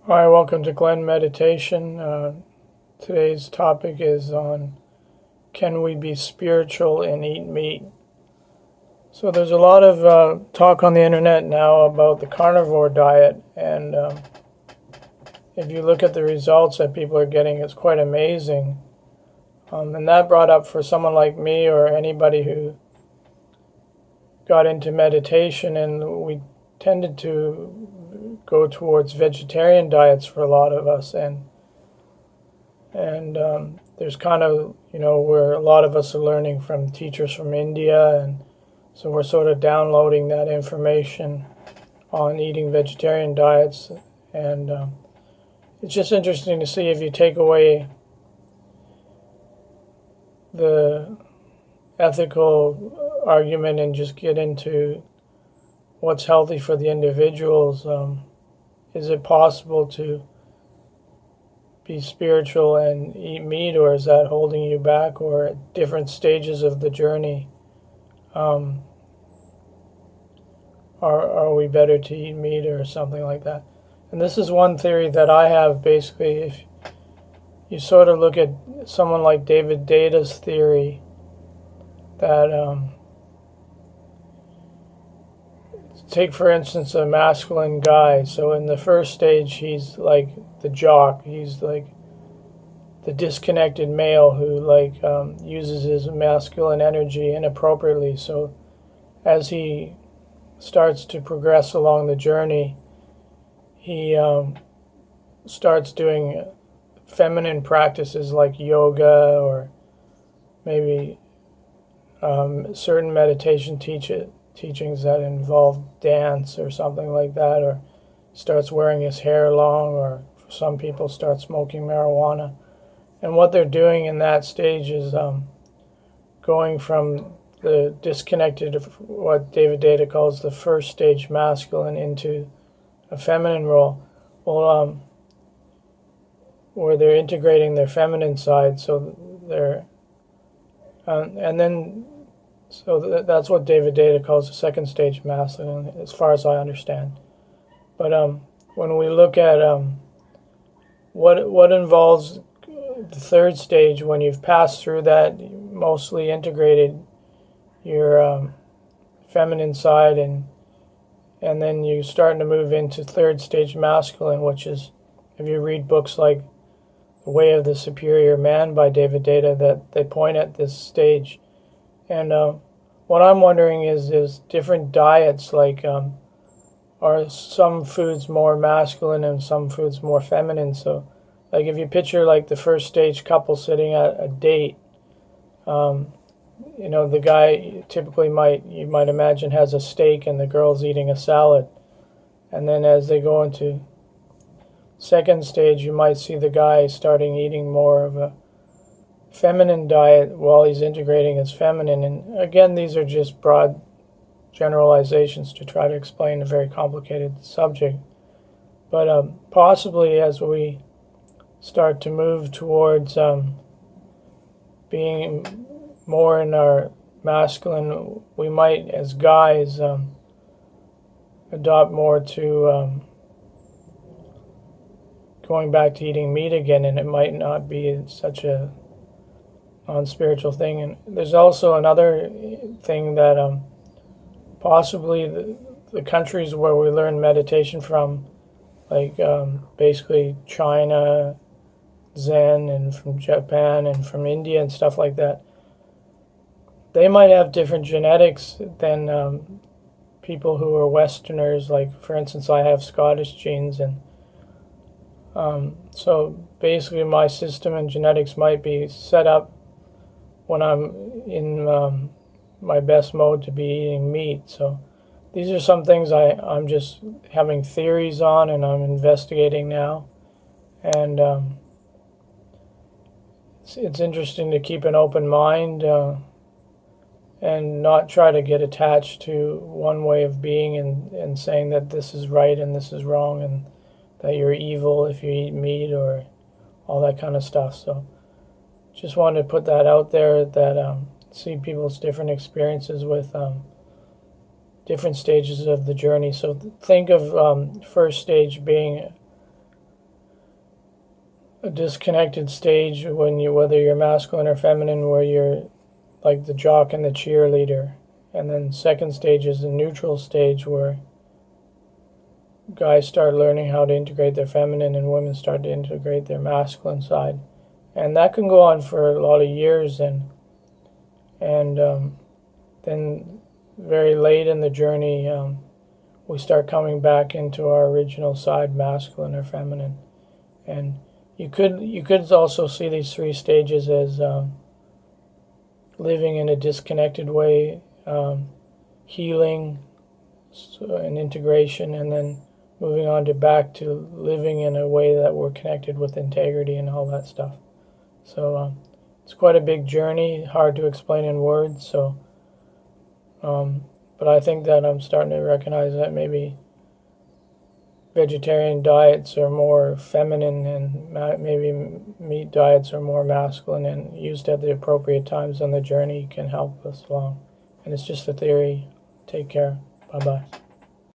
Hi, welcome to Glen Meditation. Today's topic is on can we be spiritual and eat meat? So there's a lot of talk on the internet now about the carnivore diet, and if you look at the results that people are getting, it's quite amazing. And that brought up for someone like me or anybody who got into meditation, and we tended to go towards vegetarian diets for a lot of us, and there's kind of, where a lot of us are learning from teachers from India, and so we're sort of downloading that information on eating vegetarian diets, and it's just interesting to see if you take away the ethical argument and just get into what's healthy for the individuals. Is it possible to be spiritual and eat meat, or is that holding you back? Or at different stages of the journey, are we better to eat meat or something like that? And this is one theory that I have. Basically, if you sort of look at someone like David Data's theory, that take for instance a masculine guy. So in the first stage, he's like the jock. He's like the disconnected male who uses his masculine energy inappropriately. So as he starts to progress along the journey, he starts doing feminine practices like yoga, or maybe certain meditation teachings that involve dance or something like that, or starts wearing his hair long, or for some people start smoking marijuana. And what they're doing in that stage is going from the disconnected, what David Data calls the first stage masculine, into a feminine role. Well, where they're integrating their feminine side, so they're and then so that's what David Data calls the second stage masculine, as far as I understand. But when we look at what involves the third stage, when you've passed through that, mostly integrated your feminine side, and then you're starting to move into third stage masculine, which is, if you read books like The Way of the Superior Man by David Data, that they point at this stage. And what I'm wondering is different diets, are some foods more masculine and some foods more feminine? So like if you picture like the first stage couple sitting at a date, the guy typically you might imagine has a steak and the girl's eating a salad. And then as they go into second stage, you might see the guy starting eating more of a feminine diet while he's integrating his feminine. And again, these are just broad generalizations to try to explain a very complicated subject. But possibly as we start to move towards being more in our masculine, we might, as guys, adopt more to going back to eating meat again, and it might not be such a non-spiritual thing. And there's also another thing that possibly the countries where we learn meditation from, basically China, Zen, and from Japan and from India and stuff like that, they might have different genetics than people who are Westerners. Like, for instance, I have Scottish genes, and so basically my system and genetics might be set up when I'm in my best mode to be eating meat. So these are some things I'm just having theories on, and I'm investigating now. And it's interesting to keep an open mind and not try to get attached to one way of being, and saying that this is right and this is wrong, and that you're evil if you eat meat, or all that kind of stuff. So just wanted to put that out there, that see people's different experiences with different stages of the journey. So think of first stage being a disconnected stage when whether you're masculine or feminine, where you're like the jock and the cheerleader. And then second stage is the neutral stage, where guys start learning how to integrate their feminine and women start to integrate their masculine side. And that can go on for a lot of years, and then very late in the journey, we start coming back into our original side, masculine or feminine. And you could also see these three stages as living in a disconnected way, healing and integration, and then moving on to back to living in a way that we're connected with integrity and all that stuff. So it's quite a big journey, hard to explain in words. So, but I think that I'm starting to recognize that maybe vegetarian diets are more feminine, and maybe meat diets are more masculine, and used at the appropriate times on the journey can help us along. And it's just a theory. Take care. Bye-bye.